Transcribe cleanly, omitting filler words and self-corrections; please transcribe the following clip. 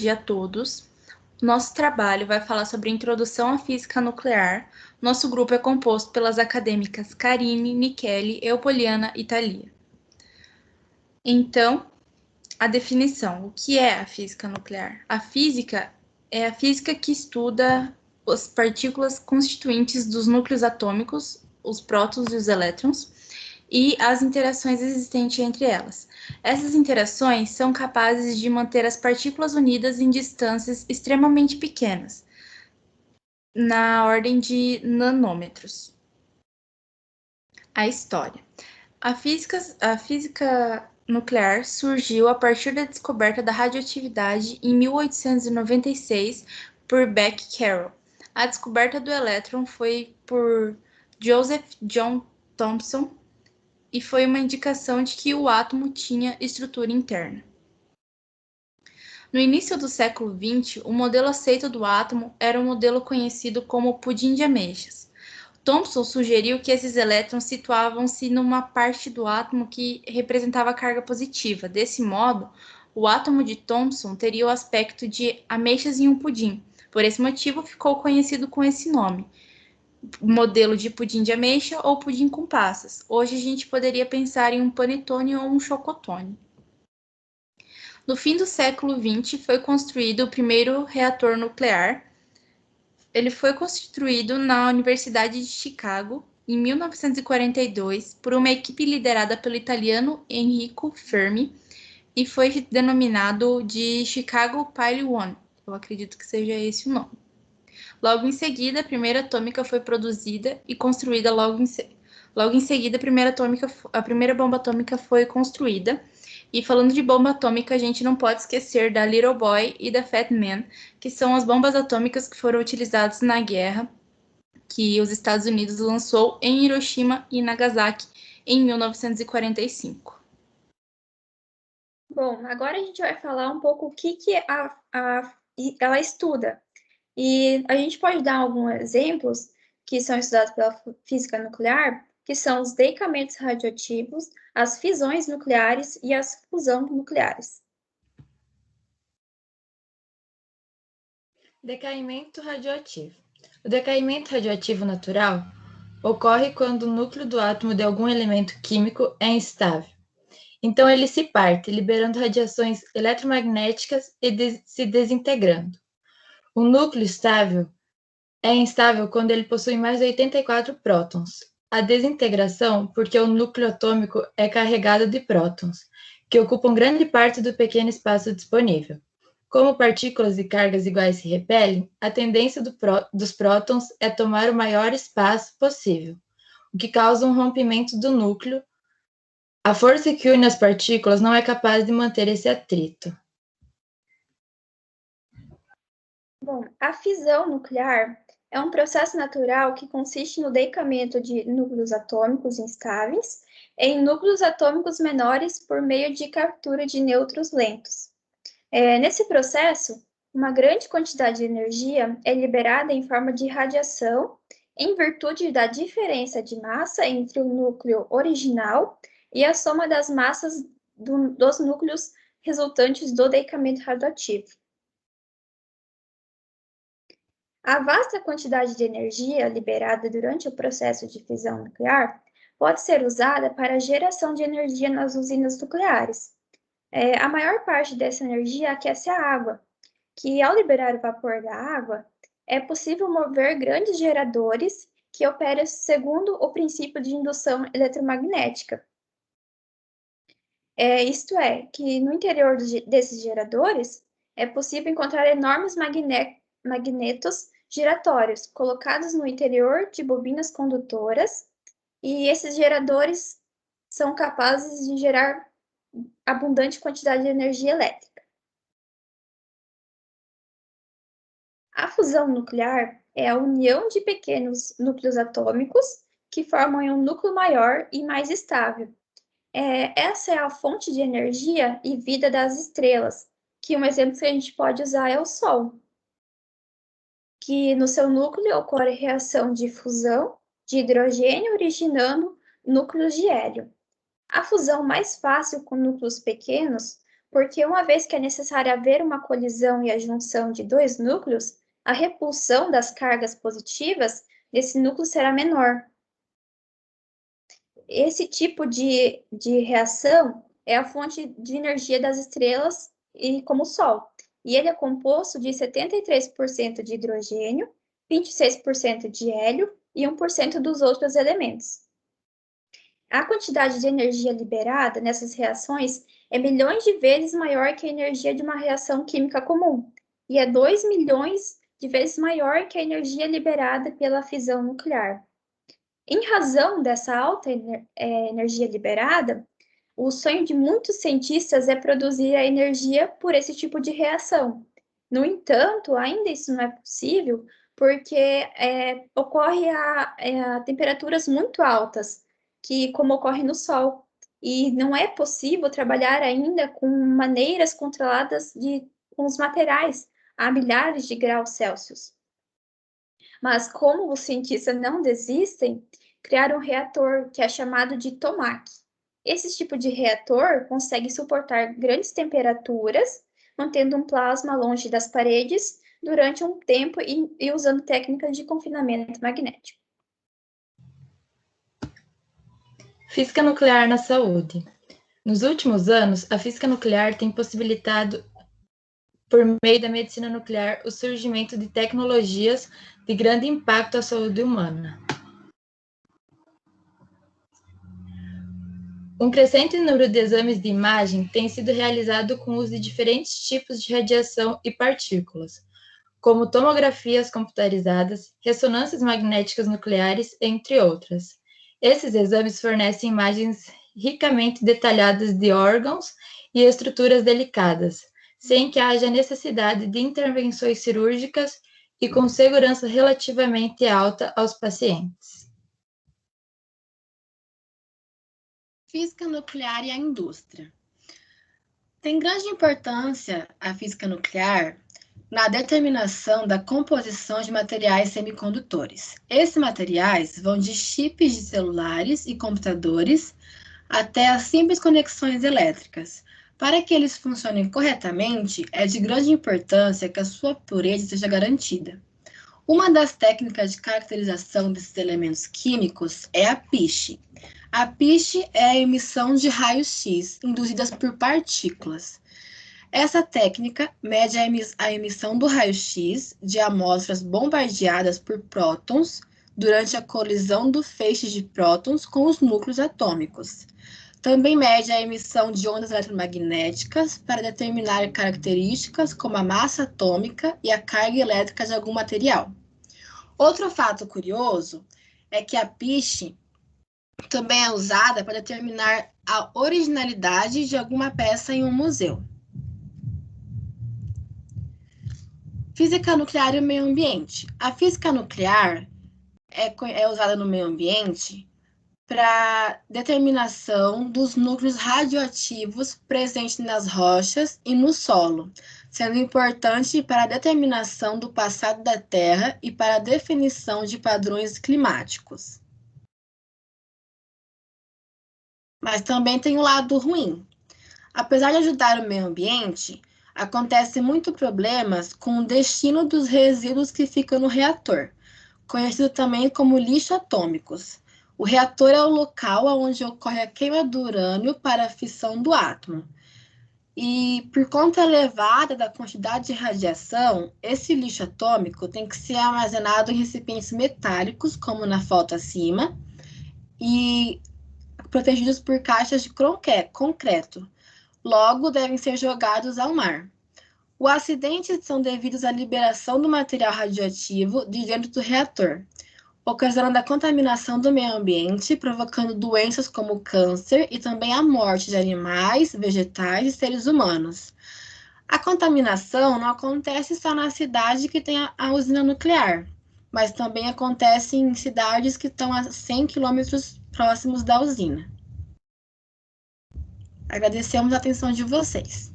tarde a todos. Nosso trabalho vai falar sobre a introdução à física nuclear. Nosso grupo é composto pelas acadêmicas Karine, Michele, Eupoliana e Thalia. Então, a definição. O que é a física nuclear? A física é a física que estuda as partículas constituintes dos núcleos atômicos, os prótons e os elétrons, e as interações existentes entre elas. Essas interações são capazes de manter as partículas unidas em distâncias extremamente pequenas, na ordem de nanômetros. A história. A física nuclear surgiu a partir da descoberta da radioatividade em 1896 por Becquerel. A descoberta do elétron foi por Joseph John Thomson e foi uma indicação de que o átomo tinha estrutura interna. No início do século XX, o modelo aceito do átomo era o modelo conhecido como pudim de ameixas. Thomson sugeriu que esses elétrons situavam-se numa parte do átomo que representava a carga positiva. Desse modo, o átomo de Thomson teria o aspecto de ameixas em um pudim. Por esse motivo, ficou conhecido com esse nome, modelo de pudim de ameixa ou pudim com passas. Hoje a gente poderia pensar em um panetone ou um chocotone. No fim do século XX foi construído o primeiro reator nuclear. Ele foi construído na Universidade de Chicago em 1942 por uma equipe liderada pelo italiano Enrico Fermi e foi denominado de Chicago Pile 1. Eu acredito que seja esse o nome. Logo em seguida, a primeira atômica foi produzida e construída logo em seguida, a primeira bomba atômica foi construída. E falando de bomba atômica, a gente não pode esquecer da Little Boy e da Fat Man, que são as bombas atômicas que foram utilizadas na guerra que os Estados Unidos lançou em Hiroshima e Nagasaki em 1945. Bom, agora a gente vai falar um pouco o que ela estuda. E a gente pode dar alguns exemplos que são estudados pela física nuclear, que são os decaimentos radioativos, as fisões nucleares e as fusões nucleares. Decaimento radioativo. O decaimento radioativo natural ocorre quando o núcleo do átomo de algum elemento químico é instável. Então ele se parte, liberando radiações eletromagnéticas e se desintegrando. O núcleo estável é instável quando ele possui mais de 84 prótons. A desintegração, porque o núcleo atômico é carregado de prótons, que ocupam grande parte do pequeno espaço disponível. Como partículas e cargas iguais se repelem, a tendência dos prótons é tomar o maior espaço possível, o que causa um rompimento do núcleo. A força que une as partículas não é capaz de manter esse atrito. Bom, a fisão nuclear é um processo natural que consiste no decaimento de núcleos atômicos instáveis em núcleos atômicos menores por meio de captura de nêutrons lentos. Nesse processo, uma grande quantidade de energia é liberada em forma de radiação em virtude da diferença de massa entre o núcleo original e a soma das massas dos núcleos resultantes do decaimento radioativo. A vasta quantidade de energia liberada durante o processo de fisão nuclear pode ser usada para a geração de energia nas usinas nucleares. A maior parte dessa energia aquece a água, que ao liberar o vapor da água, é possível mover grandes geradores que operam segundo o princípio de indução eletromagnética. Isto é, que no interior desses geradores é possível encontrar enormes magnetos giratórios colocados no interior de bobinas condutoras, e esses geradores são capazes de gerar abundante quantidade de energia elétrica. A fusão nuclear é a união de pequenos núcleos atômicos que formam um núcleo maior e mais estável. Essa é a fonte de energia e vida das estrelas, que um exemplo que a gente pode usar é o Sol, que no seu núcleo ocorre reação de fusão de hidrogênio originando núcleos de hélio. A fusão mais fácil com núcleos pequenos porque uma vez que é necessário haver uma colisão e a junção de dois núcleos, a repulsão das cargas positivas desse núcleo será menor. Esse tipo de reação é a fonte de energia das estrelas, e como o Sol. E ele é composto de 73% de hidrogênio, 26% de hélio e 1% dos outros elementos. A quantidade de energia liberada nessas reações é milhões de vezes maior que a energia de uma reação química comum, e é 2 milhões de vezes maior que a energia liberada pela fisão nuclear. Em razão dessa alta energia liberada, o sonho de muitos cientistas é produzir a energia por esse tipo de reação. No entanto, ainda isso não é possível porque ocorre a temperaturas muito altas, que como ocorre no Sol. E não é possível trabalhar ainda com maneiras controladas com os materiais a milhares de graus Celsius. Mas como os cientistas não desistem, criaram um reator que é chamado de TOMAC. Esse tipo de reator consegue suportar grandes temperaturas, mantendo um plasma longe das paredes durante um tempo e usando técnicas de confinamento magnético. Física nuclear na saúde. Nos últimos anos, a física nuclear tem possibilitado, por meio da medicina nuclear, o surgimento de tecnologias de grande impacto à saúde humana. Um crescente número de exames de imagem tem sido realizado com o uso de diferentes tipos de radiação e partículas, como tomografias computarizadas, ressonâncias magnéticas nucleares, entre outras. Esses exames fornecem imagens ricamente detalhadas de órgãos e estruturas delicadas, sem que haja necessidade de intervenções cirúrgicas e com segurança relativamente alta aos pacientes. Física nuclear e a indústria. Tem grande importância a física nuclear na determinação da composição de materiais semicondutores. Esses materiais vão de chips de celulares e computadores até as simples conexões elétricas. Para que eles funcionem corretamente, é de grande importância que a sua pureza seja garantida. Uma das técnicas de caracterização desses elementos químicos é a PICH. A PICH é a emissão de raios-x induzidas por partículas. Essa técnica mede a emissão do raio-x de amostras bombardeadas por prótons durante a colisão do feixe de prótons com os núcleos atômicos. Também mede a emissão de ondas eletromagnéticas para determinar características como a massa atômica e a carga elétrica de algum material. Outro fato curioso é que a PICH também é usada para determinar a originalidade de alguma peça em um museu. Física nuclear e o meio ambiente. A física nuclear é usada no meio ambiente para determinação dos núcleos radioativos presentes nas rochas e no solo, sendo importante para a determinação do passado da Terra e para a definição de padrões climáticos. Mas também tem o lado ruim. Apesar de ajudar o meio ambiente, acontecem muitos problemas com o destino dos resíduos que ficam no reator, conhecido também como lixo atômicos. O reator é o local onde ocorre a queima do urânio para a fissão do átomo. E por conta elevada da quantidade de radiação, esse lixo atômico tem que ser armazenado em recipientes metálicos, como na foto acima, e protegidos por caixas de concreto. Logo, devem ser jogados ao mar. Os acidentes são devidos à liberação do material radioativo de dentro do reator, ocasionando a contaminação do meio ambiente, provocando doenças como câncer e também a morte de animais, vegetais e seres humanos. A contaminação não acontece só na cidade que tem a usina nuclear, mas também acontece em cidades que estão a 100 quilômetros próximos da usina. Agradecemos a atenção de vocês.